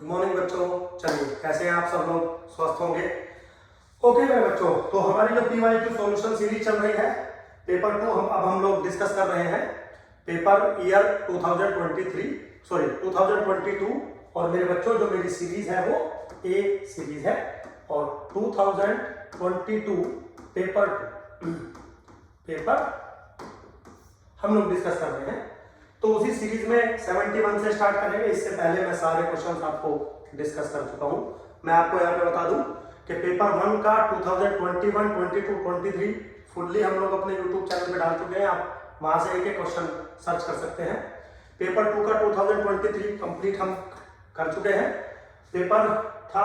Morning बच्चों। चलिए, कैसे हैं आप सब लोग? स्वस्थ होंगे? ओके मेरे बच्चों, तो हमारी जो PYQ सॉल्यूशन सीरीज चल रही है, पेपर 2 हम लोग डिस्कस कर रहे हैं। पेपर ईयर 2022 और मेरे बच्चों जो मेरी सीरीज है वो ए सीरीज है और 2022 पेपर हम लोग डिस्कस कर रहे हैं। तो उसी सीरीज में 71 से स्टार्ट करेंगे। इससे पहले मैं सारे क्वेश्चंस आपको डिस्कस कर चुका हूं। मैं आपको यहाँ पे बता दूं कि पेपर 1 का 2021, 22, 23 फुल्ली हम लोग अपने YouTube चैनल पे डाल चुके हैं। आप वहां से एक एक क्वेश्चन सर्च कर सकते हैं। पेपर 2 का 2023 कंप्लीट हम कर चुके हैं। पेपर था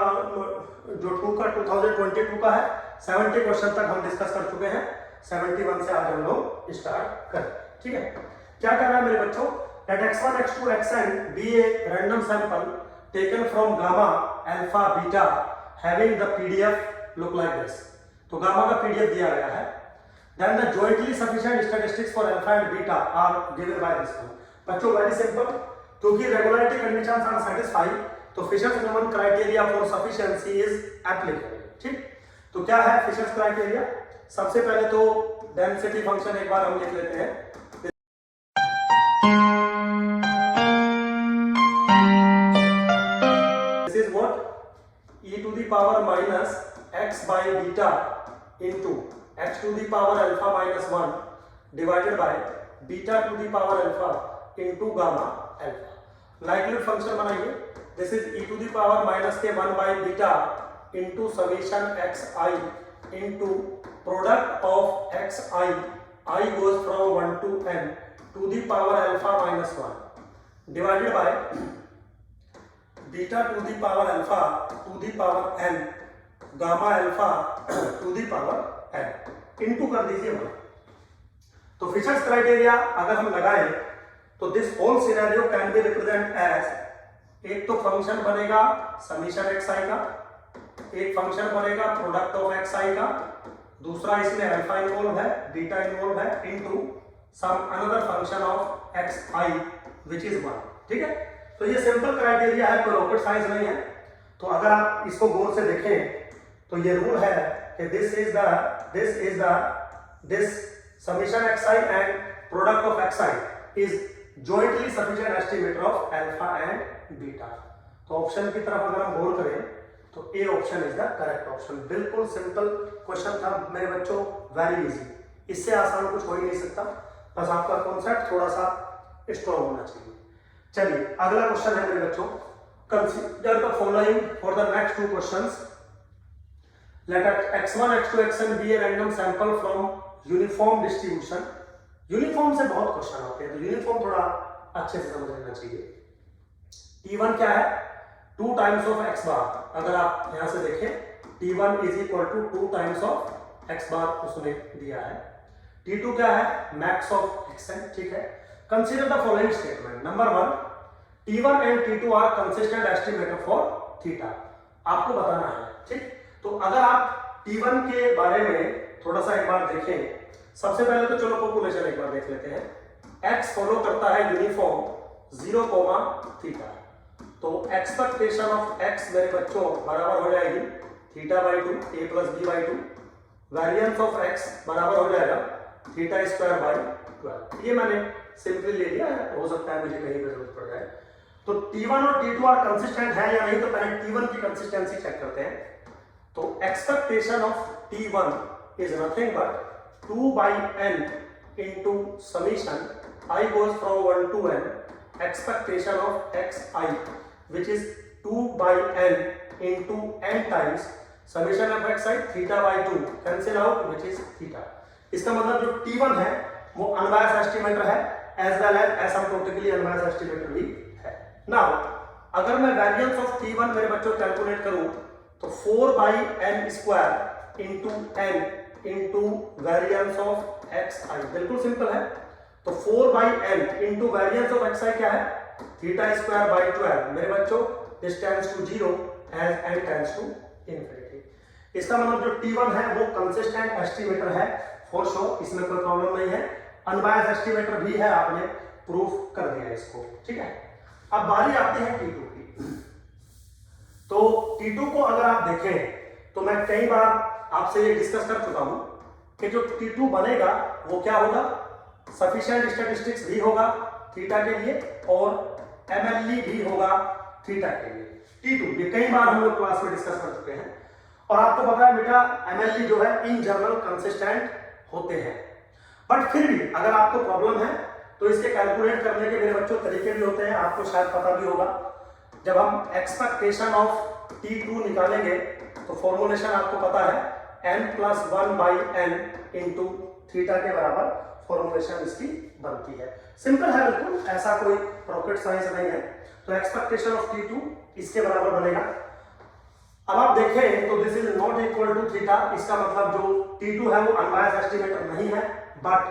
जो 2 का 2022 का है, 70 क्वेश्चन तक हम डिस्कस कर चुके हैं। 71 से आज हम लोग स्टार्ट करें। ठीक है, क्या करना है मेरे बच्चों? Let x1, x2, xn be a random sample taken from gamma, alpha, beta having the PDF look like this. तो गामा का PDF दिया गया है। Then the jointly sufficient statistics for alpha and beta are given by this one. बच्चों very simple, क्योंकि regularity conditions are satisfied, तो fishers-Newman criteria for sufficiency is applicable. ठीक, तो क्या है फिशर्स क्राइटेरिया? सबसे पहले तो डेंसिटी फंक्शन एक बार हम लिख लेते हैं। This is what? E to the power minus x by beta into x to the power alpha minus 1 divided by beta to the power alpha into gamma alpha. Likelihood function बनाइए। This is e to the power minus के 1 by beta into summation xi into product of xi, I goes from 1 to n to the power alpha minus 1 divided by beta to the power alpha to the power n gamma alpha to the power n into कर दीजिए 1। तो fishers criteria अगर हम लगाएं तो this whole scenario can be represent as, एक तो function बनेगा समीशन xi का, एक फंक्शन बनेगा प्रोडक्ट ऑफ xi का, दूसरा इसमें अल्फा इन्वॉल्व है, बीटा इन्वॉल्व है, into some another function of xi which is 1। ठीक है, तो ये सिंपल क्राइटेरिया है, कोई रॉकेट साइंस नहीं है। तो अगर आप इसको गौर से देखें तो ये रूल है कि this summation xi and product of xi is jointly sufficient estimator of alpha and beta। तो ऑप्शन की तरफ अगर हम गौर करें तो A option is the correct option. बिल्कुल सिंपल क्वेश्चन था मेरे बच्चों, वेरी इजी, इससे आसान कुछ हो ही नहीं सकता। बस आपका कॉन्सेप्ट थोड़ा सा स्ट्रॉन्ग होना चाहिए। चलिए, अगला क्वेश्चन है मेरे बच्चों, consider the following for the next 2 questions. Let x1, x2, xn be a random sample from uniform distribution। Uniform से बहुत क्वेश्चन आते हैं, तो यूनिफॉर्म थोड़ा अच्छे से समझ लेना चाहिए। T1 क्या है? 2 टाइम्स ऑफ x बार। अगर आप यहां से देखें T1 is equal to 2 times of x bar उसने दिया है। T2 क्या है? Max of xn। ठीक है, consider the following statement. Number 1, T1 and T2 are consistent estimator for theta. आपको बताना है। ठीक, तो अगर आप T1 के बारे में थोड़ा सा एक बार देखें, सबसे पहले तो चलो पॉपुलेशन एक बार देख लेते हैं। x फॉलो करता है यूनिफॉर्म 0, थीटा। तो एक्सपेक्टेशन ऑफ x मेरे बच्चों बराबर हो जाएगी theta by 2 a plus B by 2। Variance of x बराबर हो जाएगा थीटा स्क्वायर बाई 12। ये मैंने सिंपली ले लिया है, हो सकता है मुझे कहीं पे जरूरत पड़ जाए। तो T1 और T2 आर कंसिस्टेंट है या नहीं, तो पहले T1 की कंसिस्टेंसी चेक करते हैं। तो expectation of T1 is nothing but 2 by n into summation I goes from 1 to n expectation of xi which is 2 by n into n times summation of xi theta by 2 cancel out which is theta। इसका मतलब जो T1 है वो unbiased estimator है as well as asymptotically unbiased estimator भी है। Now अगर मैं वेरिएंस ऑफ T1 मेरे बच्चों कैलकुलेट करूं तो 4 by n square into n into variance of xi, बिल्कुल सिंपल है। तो 4 by n into variance of xi क्या है? थीटा स्क्वायर बाई 12 मेरे बच्चों, this tends to 0 as n tends to infinity. इसका मतलब जो T1 है वो कंसिस्टेंट एस्टिमेटर है फॉर श्योर, इसमें कोई प्रॉब्लम नहीं है। अनबायस्ड एस्टिमेटर भी है, आपने प्रूफ कर दिया इसको। ठीक है, अब बारी आती है T2 की। T2 को अगर आप देखें तो मैं कई बार आपसे ये डिस्कस कर चुका हूं कि जो T2 बनेगा वो क्या होगा, सफिशिएंट स्टैटिस्टिक्स भी होगा थीटा के लिए और MLE भी होगा थीटा के लिए। T2 ये कई बार हम लोग क्लास में डिस्कस कर चुके हैं और आपको पता है बेटा MLE जो है इन जनरल कंसिस्टेंट होते हैं, बट फिर भी अगर आपको प्रॉब्लम है तो इसके कैलकुलेट करने के मेरे बच्चों तरीके भी होते हैं, आपको शायद पता भी होगा। जब हम एक्सपेक्टेशन ऑफ T2 निकालेंगे तो फॉर्मूलेशन आपको पता है n+1/n इंटू थीटा के बराबर फॉर्मूलेशन इसकी बनती है। सिंपल है बिल्कुल, ऐसा कोई रॉकेट साइंस नहीं है। तो एक्सपेक्टेशन ऑफ T2 इसके बराबर बनेगा। अब आप देखें तो this is not equal to theta, इसका मतलब जो T2 है वो अनबायस्ड एस्टिमेटर नहीं है, बट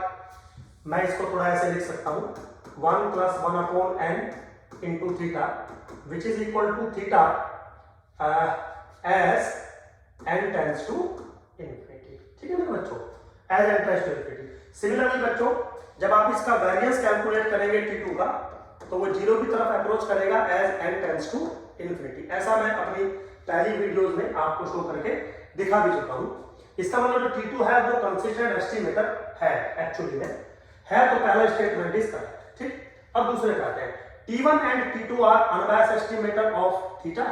मैं इसको थोड़ा ऐसे लिख सकता हूं 1+1/n into theta which is equal to theta as n tends to infinity. ठीक है मेरे बच्चों, as n tends to infinity. Similarly बच्चों जब आप इसका वेरिएंस कैलकुलेट करेंगे T2 का तो वो जीरो की तरफ अप्रोच करेगा as n tends to infinity. ऐसा मैं अपनी पहली वीडियोस में आपको शो करके दिखा भी चुका हूं। इसका मतलब जो T2 है वो कंसिस्टेंट एस्टिमेटर है एक्चुअली में है, तो पहला स्टेटमेंट इज करेक्ट। ठीक, अब दूसरे पे आते हैं। T1 and T2 are unbiased estimator of theta.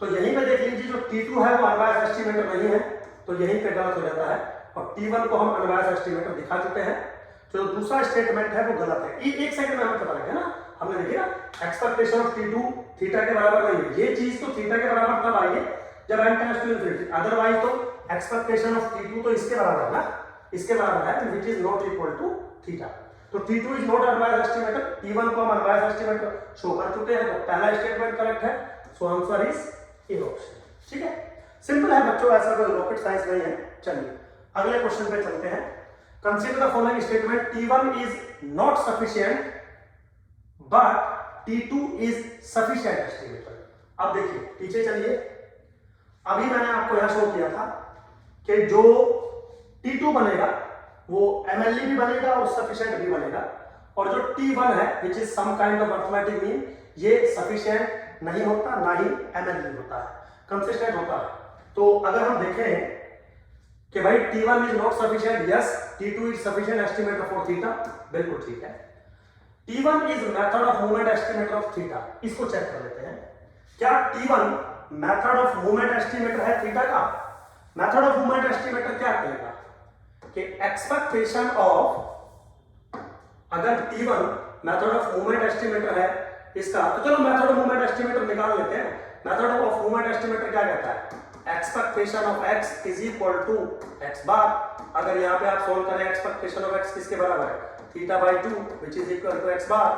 तो यहीं पे देख लीजिए जो T2 है वो अनबायस्ड एस्टिमेटर नहीं है, तो यहीं पे गलत हो जाता है और T1 को हम अनबायस्ड एस्टिमेटर दिखा चुके हैं। जो दूसरा स्टेटमेंट है वो गलत है। एक सेकंड में हमें पता लगे ना, हमने देखिए ना एक्सपेक्टेशन ऑफ T2 थीटा के बराबर नहीं है। ये चीज तो थीटा के बराबर तब आई है जब n tends to infinity, otherwise तो एक्सपेक्टेशन ऑफ T2 तो इसके बराबर है ना, इसके बराबर है which is not equal to theta. तो T2 is not unbiased estimator, T1 को हम अनबायस्ड एस्टिमेटर शो कर चुके हैं, तो पहला स्टेटमेंट करेक्ट है। So answer is A option. ठीक है, सिंपल है बच्चों, ऐसा कोई रॉकेट साइंस नहीं है। चलिए अगले क्वेश्चन पे चलते हैं। Consider the following statement, T1 is not sufficient but T2 is sufficient estimator. अब देखिए पीछे चलिए, अभी मैंने आपको यहां शो किया था कि जो T2 बनेगा वो MLE भी बनेगा और सफिशिएंट भी बनेगा, और जो T1 है which is some kind of arithmetic mean, ये सफिशिएंट नहीं होता ना ही MLE होता है, कंसिस्टेंट होता है। तो अगर हम देखें कि भाई T1 is not sufficient, yes T2 is sufficient estimator for theta, बिल्कुल ठीक है। T1 is method of movement estimator of theta, इसको चेक कर लेते हैं। क्या T1 method of movement estimator है थीटा का? मेथड ऑफ मूवमेंट एस्टिमेटर क्या कहेगा कि एक्सपेक्टेशन ऑफ, अगर T1 method of movement estimator है इसका, तो चलो मेथड ऑफ मूवमेंट एस्टिमेटर निकाल लेते हैं। मेथड ऑफ मूवमेंट एस्टिमेटर क्या कहता है, expectation of x is equal to x bar. अगर यहां पे आप सोल्व करें एक्सपेक्टेशन ऑफ x किसके बराबर है, θ/2 which is equal to x bar.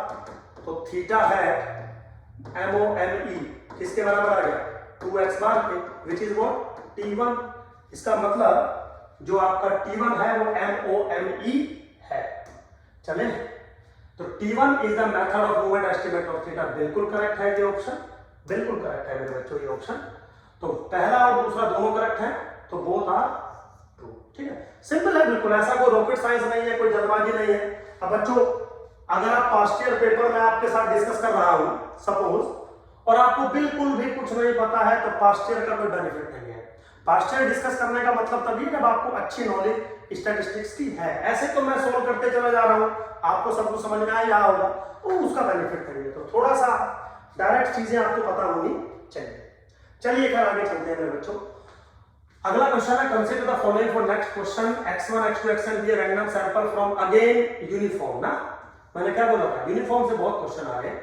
तो थीटा है MOME किसके बराबर आ गया, 2x बार के, व्हिच इज व्हाट T1। इसका मतलब जो आपका T1 है वो MOME है। चले, तो T1 is the method of movement estimate of theta, बिल्कुल करेक्ट है ये ऑप्शन, बिल्कुल करेक्ट है मेरे बच्चों ये ऑप्शन। तो पहला और दूसरा दोनों करेक्ट है, तो बोथ आर ट्रू। ठीक है, सिंपल है बिल्कुल, ऐसा कोई रॉकेट साइंस नहीं है, कोई जल्दबाजी नहीं है। अब बच्चों अगर आप पास्ट ईयर पेपर में आपके साथ डिस्कस कर रहा हूं सपोज, और आपको बिल्कुल भी कुछ नहीं पता है, तो पास्ट ईयर का कोई बेनिफिट नहीं है। पास्ट ईयर डिस्कस करने का मतलब तभी जब आपको अच्छी नॉलेज स्टैटिस्टिक्स की है। ऐसे तो मैं सोल्व करते चला जा रहा हूं, आपको सब कुछ समझ में आ रहा होगा, तो उसका बेनिफिट नहीं है। तो थोड़ा सा डायरेक्ट चीजें आपको पता होनी चाहिए। चलिए खैर आगे चलते हैं मेरे बच्चों। अगला क्वेश्चन है, consider the following for next question, x1 x2 xn be a random sample from again uniform. ना मैंने क्या बोला था, यूनिफॉर्म से बहुत क्वेश्चन आ रहे हैं।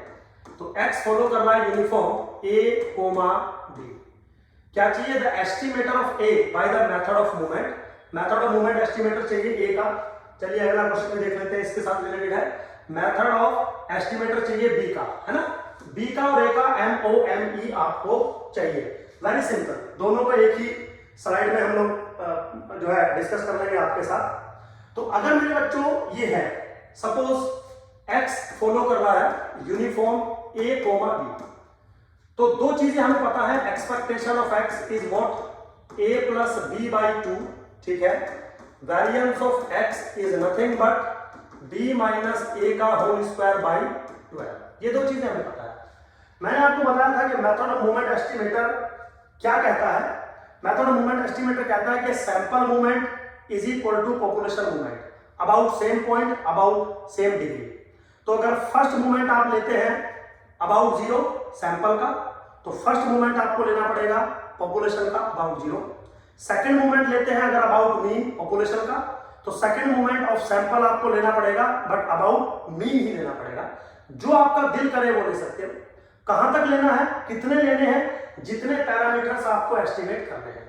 तो x फॉलो कर रहा है यूनिफॉर्म a, b। क्या चाहिए, the estimator of a by the method of movement. Method of movement estimator चाहिए a का। चलिए अगला क्वेश्चन भी देख लेते हैं, इसके साथ रिलेटेड है। मेथड ऑफ एस्टिमेटर चाहिए b का, है ना। b का और a का MOME आपको चाहिए। वेरी सिंपल, दोनों को एक ही स्लाइड में हम लोग जो है डिस्कस कर लेंगे आपके साथ। तो अगर मेरे बच्चों ये है, सपोज x फॉलो कर रहा है यूनिफॉर्म a, b, तो दो चीजें हमें पता है, expectation of x is what a plus b/2, ठीक है। Variance of x is nothing but b minus a का होल स्क्वायर बाई 12। ये दो चीजें हमें पता है। मैंने आपको बताया था कि मेथड ऑफ मूवमेंट एस्टिमेटर क्या कहता है, मेथड ऑफ मूवमेंट एस्टिमेटर कहता है कि sample movement is equal to population movement about same point about same degree. तो अगर फर्स्ट मूवमेंट आप लेते हैं अबाउट 0 सैंपल का, तो फर्स्ट मूवमेंट आपको लेना पड़ेगा पॉपुलेशन का अबाउट 0। सेकंड मूवमेंट लेते हैं अगर अबाउट मीन पॉपुलेशन का, तो सेकंड मूवमेंट ऑफ सैंपल आपको लेना पड़ेगा बट अबाउट मीन ही लेना पड़ेगा। जो आपका दिल करे वो ले सकते हो। कहां तक लेना है, कितने लेने हैं, जितने पैरामीटर्स आपको एस्टिमेट करने हैं।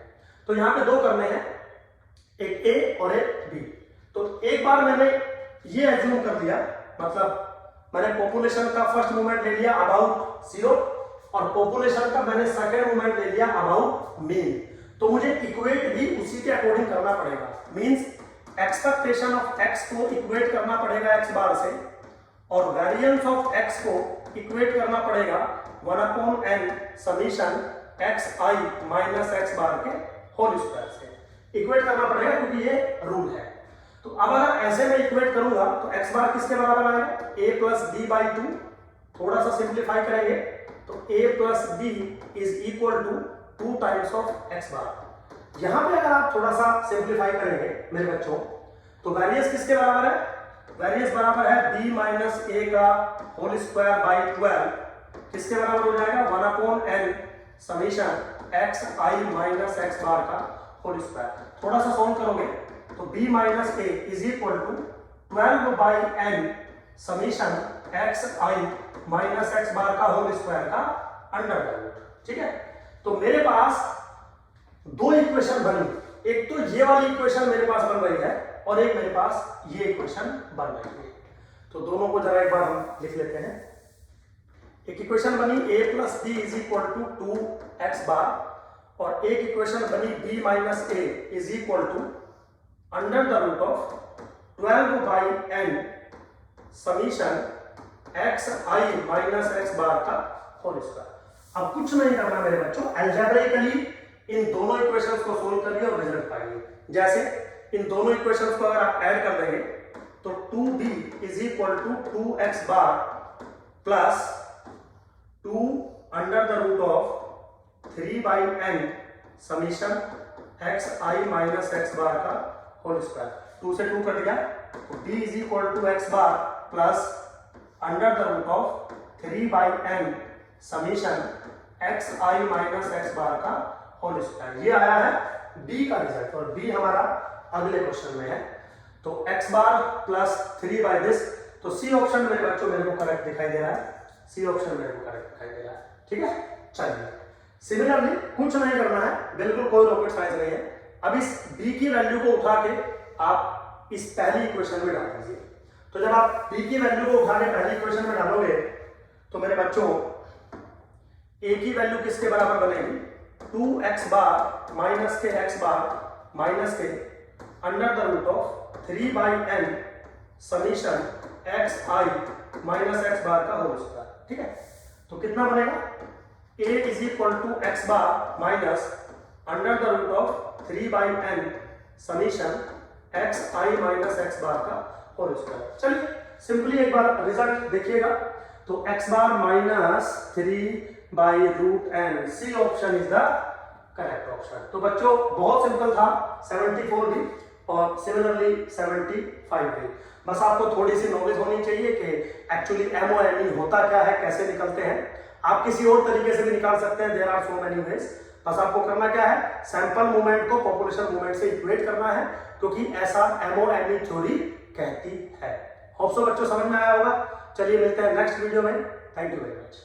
तो यहां पे दो करने हैं, एक ए और एक बी। तो एक बार मैंने ये एज्यूम कर दिया, मतलब मैंने पॉपुलेशन का फर्स्ट मूवमेंट ले लिया अबाउट 0 और पॉपुलेशन का मैंने सेकंड मूवमेंट ले लिया अबाउट मीन। तो मुझे इक्वेट भी उसी के अकॉर्डिंग करना पड़ेगा। मींस एक्सपेक्टेशन ऑफ एक्स को इक्वेट करना पड़ेगा एक्स बार से और वेरिएंस ऑफ एक्स को इक्वेट करना पड़ेगा 1/n summation xi minus X bar के होल स्क्वायर से इक्वेट करना पड़ेगा, क्योंकि ये रूल है। तो अब अगर ऐसे में इक्वेट करूंगा तो एक्स बार किसके बराबर आएगा, a प्लस बी बाई 2। थोड़ा सा सिंप्लीफाई करेंगे तो a plus B is equal to 2 times of X bar. यहां पे अगर आप थोड़ा सा सिंप्लीफाई करेंगे मेरे बच्चों, तो वेरियंस किसके बराबर है, वेरियंस बराबर है b माइनस ए का होल स्क्वायर बाई 12। किसके बराबर हो जाएगा, 1/n summation xi minus X bar का होल स्क्वायर। थोड़ा सा सॉल्व करोगे तो b minus A is equal to 12/n summation xi minus X bar का होल स्क्वायर का अंडर रूट। ठीक है, तो मेरे पास दो इक्वेशन बनी, एक तो ये वाली इक्वेशन मेरे पास बन रही है और एक मेरे पास ये इक्वेशन बन रही है। तो दोनों को जरा एक बार हम लिख लेते हैं। एक इक्वेशन बनी a plus B is equal to 2x bar और एक इक्वेशन बनी b minus A is equal to under the root of 12/n summation xi minus X bar का होल स्क्वायर। अब कुछ नहीं करना मेरे बच्चों, अलजेब्रिकली इन दोनों इक्वेशंस को सोल्व करिए और रिजल्ट पाइए। जैसे इन दोनों इक्वेशंस को अगर आप ऐड कर देंगे तो 2b is equal to 2x bar plus 2 under the root of 3/n summation xi minus X bar का होल स्क्वायर। 2 से 2 कट गया तो b is equal to x bar plus under the root of 3/n summation xi minus X bar का whole square. ये आया है b का result और b हमारा अगले क्वेश्चन में है। तो x bar plus 3 by this, तो सी ऑप्शन मेरे बच्चों मेरे को करेक्ट दिखाई दे रहा है, सी ऑप्शन मेरे को करेक्ट दिखाई दे रहा है। ठीक है, चलिए सिमिलरली कुछ नहीं करना है, बिल्कुल कोई रॉकेट साइंस नहीं है। अब इस b की वैल्यू को उठा के आप इस पहली इक्वेशन में डाल दीजिए। तो जब आप b की वैल्यू को उठा के पहली इक्वेशन में डालोगे तो मेरे बच्चों a की वैल्यू किसके बराबर बनेगी, 2x बार माइनस के x बार माइनस के under the root of 3/n summation xi minus X bar का होल स्क्वायर। ठीक है, तो कितना बनेगा, a is equal to x bar minus under the root of 3/n summation xi minus X bar का whole square. चलिए simply एक बार result देखिएगा। तो x bar minus 3/√n, C option is the correct option. तो बच्चों बहुत simple था, 74 भी और सिमिलरली 75 भी। बस आपको थोड़ी सी नॉलेज होनी चाहिए कि एक्चुअली MOME होता क्या है, कैसे निकलते हैं। आप किसी और तरीके से भी निकाल सकते हैं, there are so many ways. बस आपको करना क्या है, सैंपल मूवमेंट को पॉपुलेशन मूवमेंट से इक्वेट करना है, क्योंकि ऐसा MOME थ्योरी कहती है। होप सो बच्चों समझ में आया होगा। चलिए मिलते हैं नेक्स्ट वीडियो में। Thank you very much.